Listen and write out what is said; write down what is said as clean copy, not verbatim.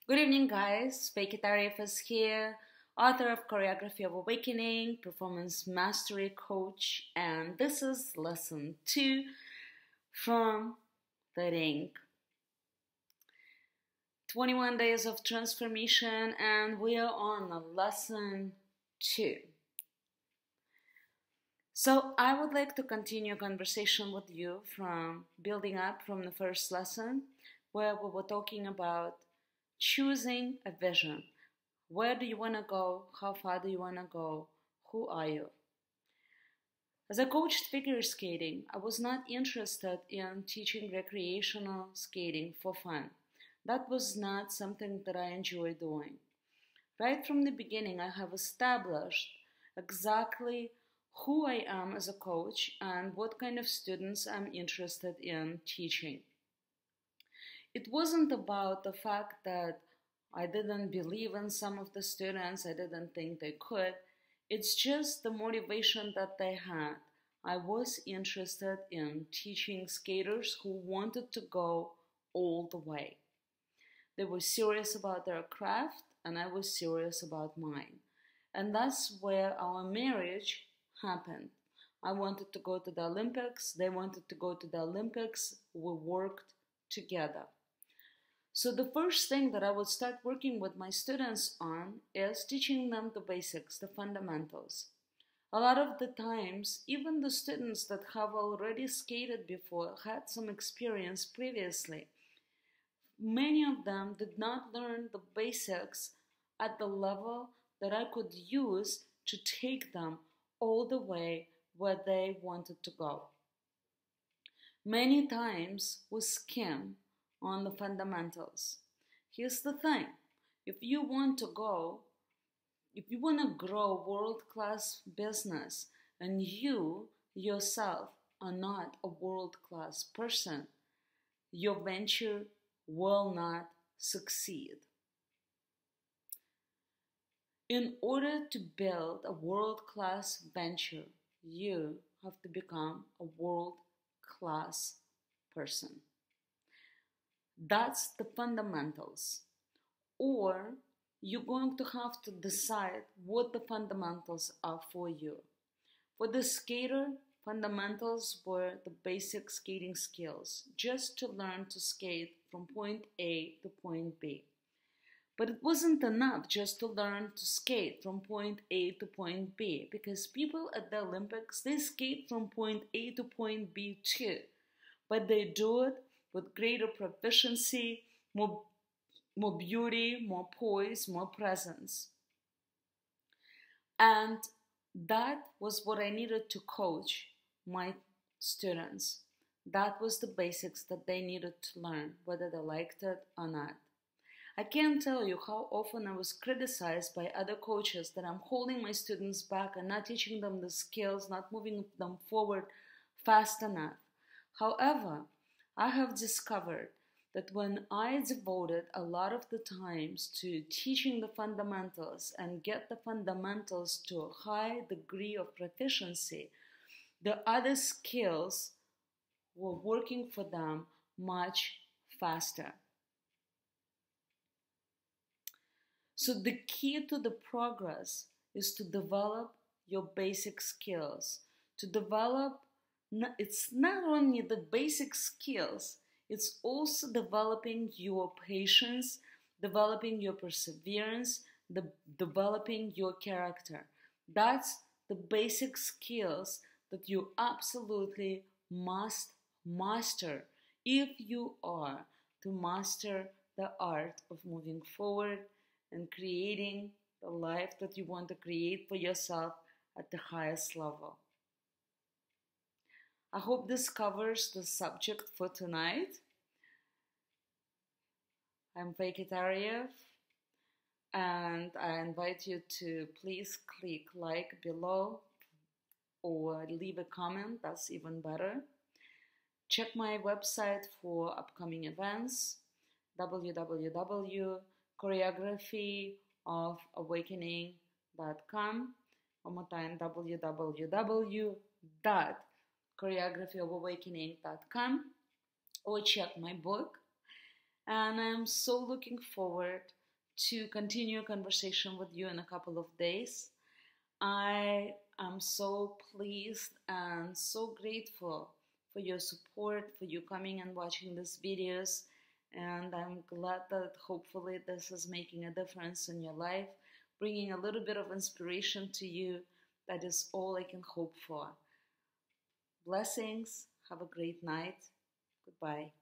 Good evening, guys. Fake Arif is here, author of Choreography of Awakening, performance mastery coach, and this is lesson 2 from the Ring. 21 days of transformation, and we are on lesson 2. So, I would like to continue a conversation with you from building up from the first lesson, where we were talking about choosing a vision. Where do you want to go? How far do you want to go? Who are you? As I coached figure skating, I was not interested in teaching recreational skating for fun. That was not something that I enjoy doing. Right from the beginning, I have established exactly who I am as a coach and what kind of students I'm interested in teaching. It wasn't about the fact that I didn't believe in some of the students, I didn't think they could. It's just the motivation that they had. I was interested in teaching skaters who wanted to go all the way. They were serious about their craft, and I was serious about mine. And that's where our marriage happened. I wanted to go to the Olympics, they wanted to go to the Olympics, we worked together. So the first thing that I would start working with my students on is teaching them the basics, the fundamentals. A lot of the times, even the students that have already skated before, had some experience previously, many of them did not learn the basics at the level that I could use to take them all the way where they wanted to go. Many times we skim on the fundamentals. Here's the thing. If you want to grow world-class business and you yourself are not a world-class person, your venture will not succeed. In order to build a world-class venture, you have to become a world-class person. That's the fundamentals. Or you're going to have to decide what the fundamentals are for you. For the skater, fundamentals were the basic skating skills, just to learn to skate from point A to point B. But it wasn't enough just to learn to skate from point A to point B, because people at the Olympics, they skate from point A to point B too, but they do it with greater proficiency, more beauty, more poise, more presence. And that was what I needed to coach my students. That was the basics that they needed to learn, whether they liked it or not. I can't tell you how often I was criticized by other coaches that I'm holding my students back and not teaching them the skills, not moving them forward fast enough. However, I have discovered that when I devoted a lot of the times to teaching the fundamentals and get the fundamentals to a high degree of proficiency, the other skills were working for them much faster. So the key to the progress is to develop your basic skills. To develop, it's not only the basic skills, it's also developing your patience, developing your perseverance, developing your character. That's the basic skills that you absolutely must master if you are to master the art of moving forward and creating the life that you want to create for yourself at the highest level. I hope this covers the subject for tonight. I'm Fake Arif, and I invite you to please click like below or leave a comment, that's even better. Check my website for upcoming events, www.choreography.of-awakening.com. One more time, www.choreography-of-awakening.com, or check my book, And I'm so looking forward to continue a conversation with you in a couple of days. I am so pleased and so grateful for your support, for you coming and watching these videos. And I'm glad that hopefully this is making a difference in your life, bringing a little bit of inspiration to you. That is all I can hope for. Blessings. Have a great night. Goodbye.